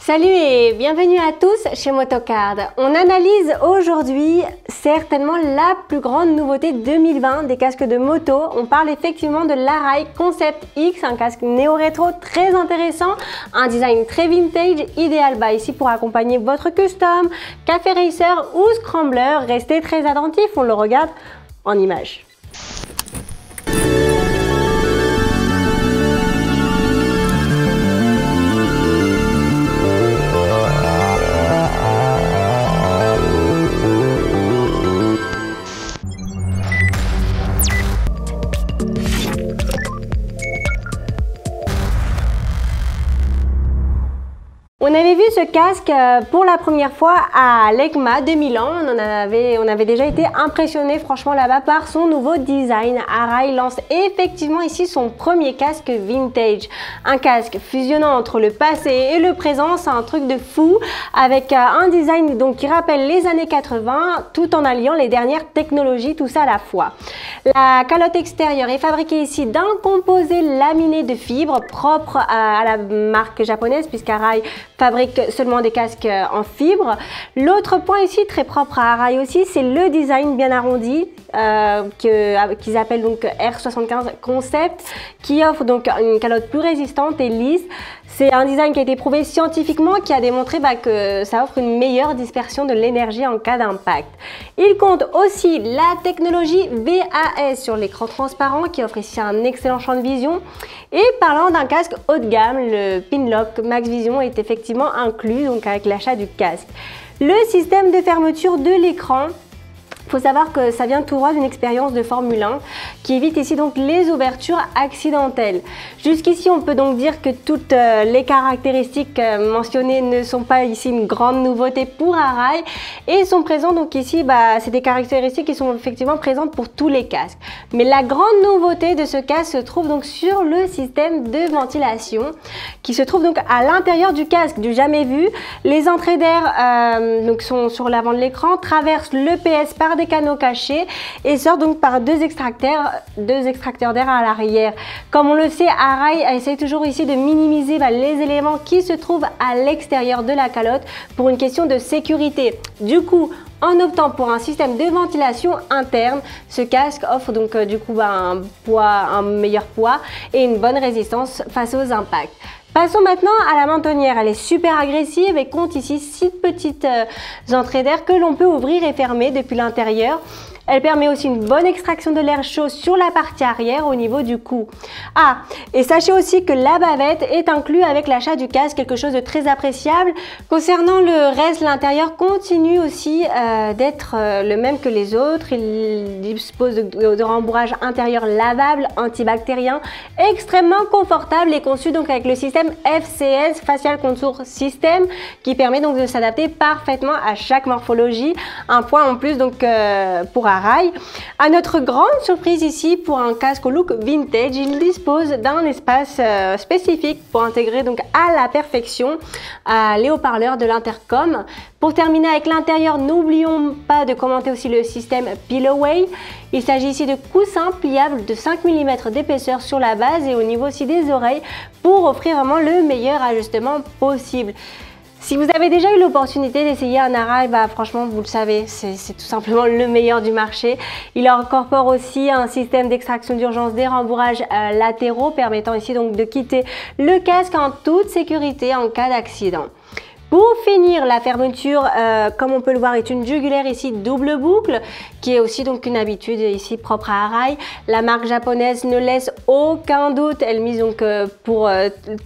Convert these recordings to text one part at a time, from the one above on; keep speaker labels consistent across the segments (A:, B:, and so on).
A: Salut et bienvenue à tous chez Motocard. On analyse aujourd'hui certainement la plus grande nouveauté 2020 des casques de moto. On parle effectivement de l'Arai Concept X, un casque néo-rétro très intéressant, un design très vintage, idéal ici pour accompagner votre custom, café racer ou scrambler. Restez très attentifs, on le regarde en images. On avait vu ce casque pour la première fois à l'EICMA de Milan. On avait déjà été impressionné franchement là-bas par son nouveau design. Arai lance effectivement ici son premier casque vintage. Un casque fusionnant entre le passé et le présent, c'est un truc de fou avec un design donc qui rappelle les années 80 tout en alliant les dernières technologies, tout ça à la fois. La calotte extérieure est fabriquée ici d'un composé laminé de fibres propre à la marque japonaise puisqu'Arai fabrique seulement des casques en fibre. L'autre point ici très propre à Arai aussi, c'est le design bien arrondi qu'ils appellent donc R75 Concept, qui offre donc une calotte plus résistante et lisse. C'est un design qui a été prouvé scientifiquement, qui a démontré que ça offre une meilleure dispersion de l'énergie en cas d'impact. Il compte aussi la technologie VAS sur l'écran transparent qui offre ici un excellent champ de vision. Et parlant d'un casque haut de gamme, le Pinlock Max Vision est effectivement inclus donc avec l'achat du casque. Le système de fermeture de l'écran, il faut savoir que ça vient tout droit d'une expérience de Formule 1 qui évite ici donc les ouvertures accidentelles. Jusqu'ici, on peut donc dire que toutes les caractéristiques mentionnées ne sont pas ici une grande nouveauté pour Arai et sont présentes donc ici, c'est des caractéristiques qui sont effectivement présentes pour tous les casques. Mais la grande nouveauté de ce casque se trouve donc sur le système de ventilation qui se trouve donc à l'intérieur du casque, du jamais vu. Les entrées d'air donc sont sur l'avant de l'écran, traversent le PS par des canaux cachés et sort donc par deux extracteurs d'air à l'arrière. Comme on le sait, Arai essaie toujours ici de minimiser les éléments qui se trouvent à l'extérieur de la calotte pour une question de sécurité. Du coup, en optant pour un système de ventilation interne, ce casque offre donc un meilleur poids et une bonne résistance face aux impacts. Passons maintenant à la mentonnière. Elle est super agressive et compte ici 6 petites entrées d'air que l'on peut ouvrir et fermer depuis l'intérieur. Elle permet aussi une bonne extraction de l'air chaud sur la partie arrière au niveau du cou. Ah, et sachez aussi que la bavette est inclue avec l'achat du casque, quelque chose de très appréciable. Concernant le reste, l'intérieur continue aussi d'être le même que les autres. Il dispose de rembourrage intérieur lavable, antibactérien, extrêmement confortable et conçu donc avec le système FCS, Facial Contour System, qui permet donc de s'adapter parfaitement à chaque morphologie. Un point en plus donc pour Arai. À notre grande surprise ici, pour un casque au look vintage, il dispose d'un espace spécifique pour intégrer donc à la perfection les haut-parleurs de l'intercom. Pour terminer avec l'intérieur, n'oublions pas de commenter aussi le système Pilloway. Il s'agit ici de coussins pliables de 5 mm d'épaisseur sur la base et au niveau aussi des oreilles pour offrir vraiment le meilleur ajustement possible. Si vous avez déjà eu l'opportunité d'essayer un Arai, franchement, vous le savez, c'est tout simplement le meilleur du marché. Il incorpore aussi un système d'extraction d'urgence des rembourrages latéraux, permettant ici donc de quitter le casque en toute sécurité en cas d'accident. Pour finir, la fermeture, comme on peut le voir, est une jugulaire ici double boucle, qui est aussi donc une habitude ici propre à Arai. La marque japonaise ne laisse aucun doute, elle mise donc pour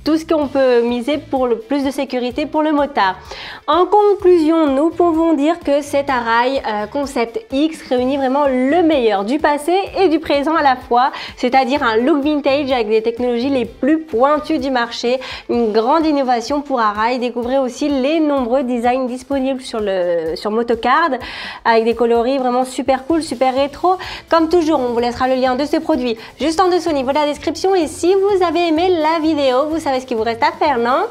A: tout ce qu'on peut miser pour le plus de sécurité pour le motard. En conclusion, nous pouvons dire que cet Arai Concept X réunit vraiment le meilleur du passé et du présent à la fois, c'est-à-dire un look vintage avec des technologies les plus pointues du marché, une grande innovation pour Arai. Découvrez aussi les nombreux designs disponibles sur Motocard avec des coloris vraiment super cool, super rétro. Comme toujours, on vous laissera le lien de ce produit juste en dessous au niveau de la description. Et si vous avez aimé la vidéo, vous savez ce qu'il vous reste à faire, non?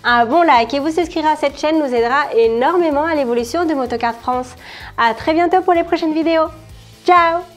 A: Un bon like et vous souscrire à cette chaîne nous aidera énormément à l'évolution de Motocard France. À très bientôt pour les prochaines vidéos. Ciao!